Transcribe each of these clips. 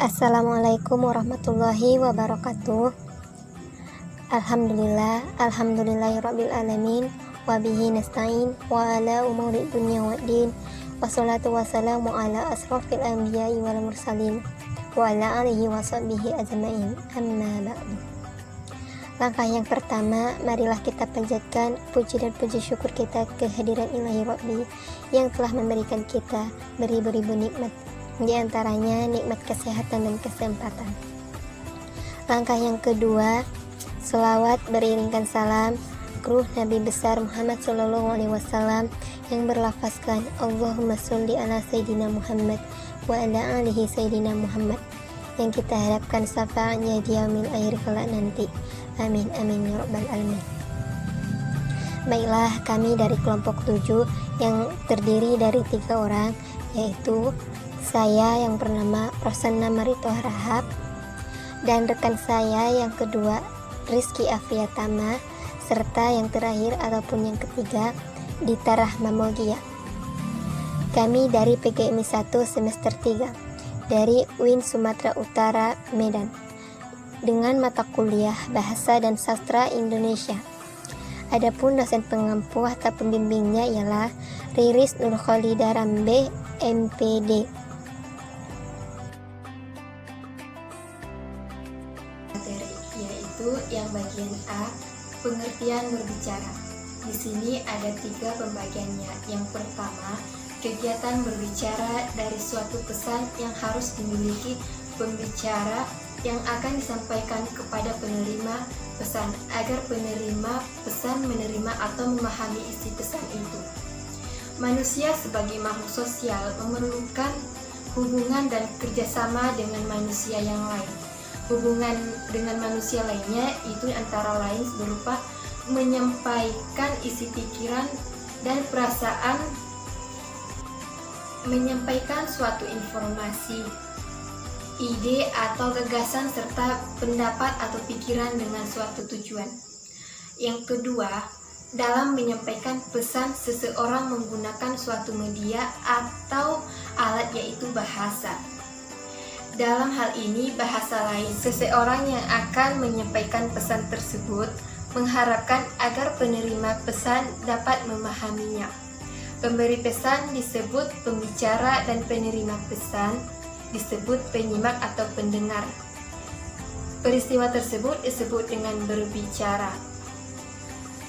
Assalamualaikum warahmatullahi wabarakatuh. Alhamdulillahirabbil alamin wa bihi nasta'in wa ala umuri dunya waddin. Wassalatu wassalamu ala asrofil anbiya'i wal mursalin wa ala alihi wa sahbihi ajma'in. Amma ba'du. Langkah yang pertama, marilah kita panjatkan puji dan puji syukur kita kehadiran Ilahi Rabbi yang telah memberikan kita beribu-ribu nikmat, di antaranya nikmat kesehatan dan kesempatan. Langkah yang kedua, selawat beriringkan salam ke ruh Nabi besar Muhammad SAW yang berlafazkan Allahumma sholli ala Sayyidina Muhammad wa ala alihi Sayyidina Muhammad, yang kita harapkan syafaatnya di yaumil akhir kelak nanti. Amin amin ya rabbal alamin. Baiklah, kami dari kelompok 7 yang terdiri dari 3 orang, yaitu saya yang bernama Rosanna Marito Harahap, dan rekan saya yang kedua Rizky Afriatama, serta yang terakhir ataupun yang ketiga Dita Rahma Mogia. Kami dari PGMI 1 semester 3 dari UIN Sumatera Utara, Medan, dengan mata kuliah Bahasa dan Sastra Indonesia. Adapun dosen pengampu atau pembimbingnya ialah Riris Nurkhalida Rambe, MPD. Yaitu yang bagian A, pengertian berbicara. Di sini ada 3 pembagiannya. Yang pertama, kegiatan berbicara dari suatu pesan yang harus dimiliki pembicara yang akan disampaikan kepada penerima pesan, agar penerima pesan menerima atau memahami isi pesan itu. Manusia sebagai makhluk sosial memerlukan hubungan dan kerjasama dengan manusia yang lain. Hubungan dengan manusia lainnya itu antara lain berupa menyampaikan isi pikiran dan perasaan, menyampaikan suatu informasi, ide atau gagasan serta pendapat atau pikiran dengan suatu tujuan. Yang kedua, dalam menyampaikan pesan seseorang menggunakan suatu media atau alat, yaitu bahasa. Dalam hal ini, bahasa lain, seseorang yang akan menyampaikan pesan tersebut mengharapkan agar penerima pesan dapat memahaminya. Pemberi pesan disebut pembicara dan penerima pesan disebut penyimak atau pendengar. Peristiwa tersebut disebut dengan berbicara.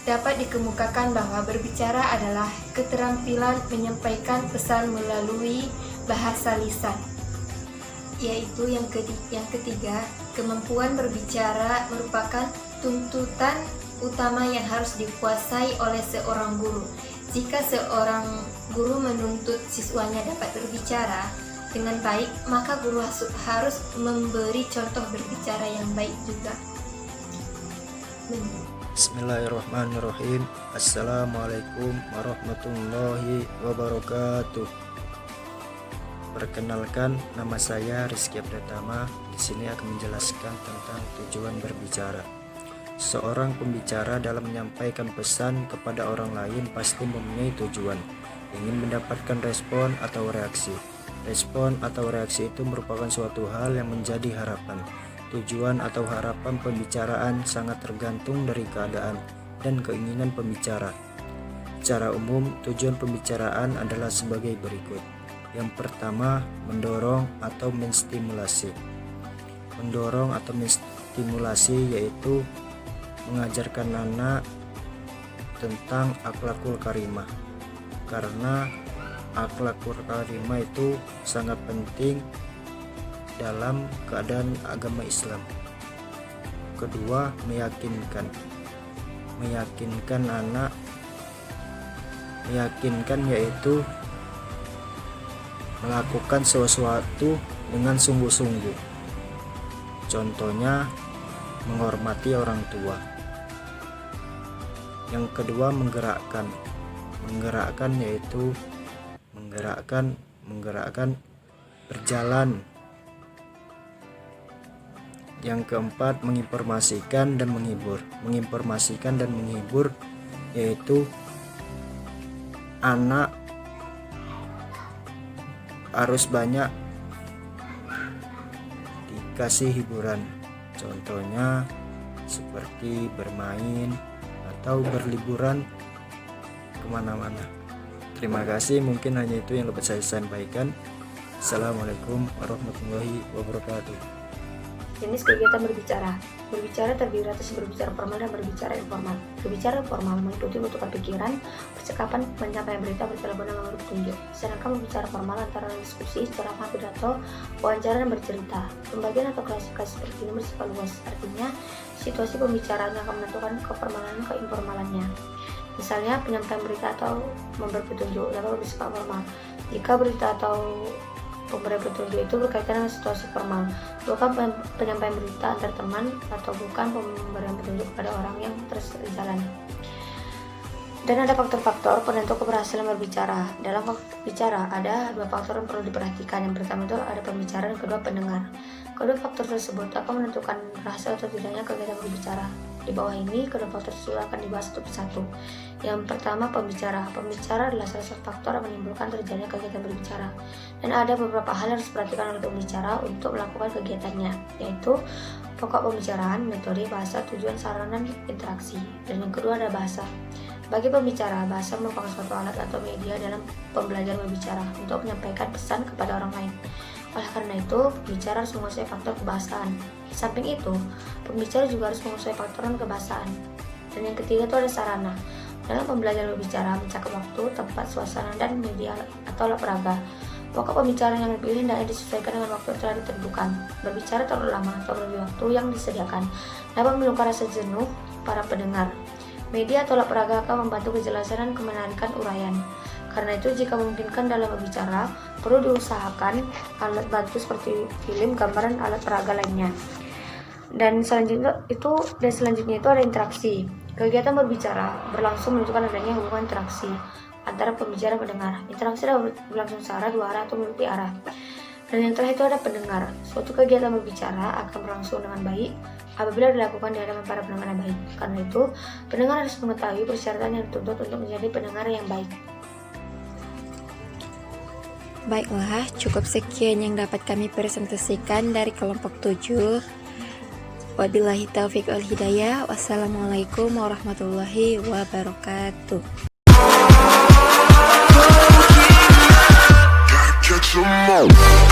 Dapat dikemukakan bahwa berbicara adalah keterampilan menyampaikan pesan melalui bahasa lisan. Yaitu yang ketiga, kemampuan berbicara merupakan tuntutan utama yang harus dikuasai oleh seorang guru. Jika seorang guru menuntut siswanya dapat berbicara dengan baik, maka guru harus memberi contoh berbicara yang baik juga. Bismillahirrahmanirrahim. Assalamualaikum warahmatullahi wabarakatuh. Perkenalkan, nama saya Rizky Afriatama. Di sini akan menjelaskan tentang tujuan berbicara. Seorang pembicara dalam menyampaikan pesan kepada orang lain pasti mempunyai tujuan, ingin mendapatkan respon atau reaksi. Respon atau reaksi itu merupakan suatu hal yang menjadi harapan. Tujuan atau harapan pembicaraan sangat tergantung dari keadaan dan keinginan pembicara. Secara umum, tujuan pembicaraan adalah sebagai berikut. Yang pertama, mendorong atau menstimulasi. Mendorong atau menstimulasi yaitu mengajarkan anak tentang akhlakul karimah, karena akhlakul karimah itu sangat penting dalam keadaan agama Islam. Kedua, meyakinkan anak, meyakinkan yaitu melakukan sesuatu dengan sungguh-sungguh. Contohnya, menghormati orang tua. Yang kedua, menggerakkan yaitu menggerakkan berjalan. Yang keempat, menginformasikan dan menghibur. Menginformasikan dan menghibur yaitu anak harus banyak aplikasi hiburan. Contohnya seperti bermain atau berliburan kemana-mana. Terima kasih, mungkin hanya itu yang dapat saya sampaikan. Assalamualaikum warahmatullahi wabarakatuh. Jenis kegiatan berbicara. Berbicara terdiri atas berbicara formal dan berbicara informal. Berbicara formal meliputi bentukan pikiran, percakapan, penyampaian berita, bertelepon dan memberi petunjuk. Sedangkan berbicara formal antara diskusi, ceramah, pidato, wawancara dan bercerita. Pembagian atau klasifikasi seperti ini bersifat luas, artinya situasi pembicaraan yang akan menentukan keformalan dan keinformalannya. Misalnya penyampaian berita atau memberi petunjuk dapat bersifat formal. Jika berita atau pemberi petunjuk itu berkaitan dengan situasi formal, bukan penyampaian berita antar teman atau bukan pemberian petunjuk kepada orang yang terus berjalan. Dan ada faktor-faktor penentu keberhasilan berbicara. Dalam bicara ada dua faktor yang perlu diperhatikan. Yang pertama itu ada pembicara dan kedua pendengar. Kedua faktor tersebut akan menentukan berhasil atau tidaknya kegiatan berbicara. Di bawah ini kedua faktor tersebut akan dibahas satu persatu. Yang pertama pembicara. Pembicara adalah salah satu faktor yang menimbulkan terjadinya kegiatan berbicara. Dan ada beberapa hal yang harus diperhatikan oleh pembicara untuk melakukan kegiatannya, yaitu pokok pembicaraan, metode, bahasa, tujuan, sarana, dan interaksi. Dan yang kedua ada bahasa. Bagi pembicara, bahasa merupakan suatu alat atau media dalam pembelajaran berbicara untuk menyampaikan pesan kepada orang lain. Oleh karena itu, pembicara harus menguasai faktor kebahasaan. Di samping itu, pembicara juga harus menguasai faktor non-kebahasaan. Dan yang ketiga itu ada sarana. Dalam pembelajaran berbicara, mencakup waktu, tempat, suasana, dan media atau alat peraga. Pokok pembicaraan yang dipilih hendaknya disesuaikan dengan waktu yang telah ditentukan. Berbicara terlalu lama atau lebih waktu yang disediakan dapat menimbulkan rasa jenuh para pendengar. Media atau alat peraga akan membantu kejelasan dan kemenarikan uraian. Karena itu, jika memungkinkan dalam berbicara, perlu diusahakan alat bantu seperti film, gambar, dan alat peraga lainnya. Dan selanjutnya itu ada interaksi. Kegiatan berbicara berlangsung menunjukkan adanya hubungan interaksi antara pembicara dan pendengar. Interaksi dapat berlangsung searah, dua arah, atau multi arah. Dan yang terakhir itu ada pendengar. Suatu kegiatan berbicara akan berlangsung dengan baik apabila dilakukan di hadapan para pendengar yang baik. Karena itu, pendengar harus mengetahui persyaratan yang dituntut untuk menjadi pendengar yang baik. Baiklah, cukup sekian yang dapat kami presentasikan dari kelompok 7. Wabillahi taufiq wal hidayah. Wassalamualaikum warahmatullahi wabarakatuh. Catch 'em all.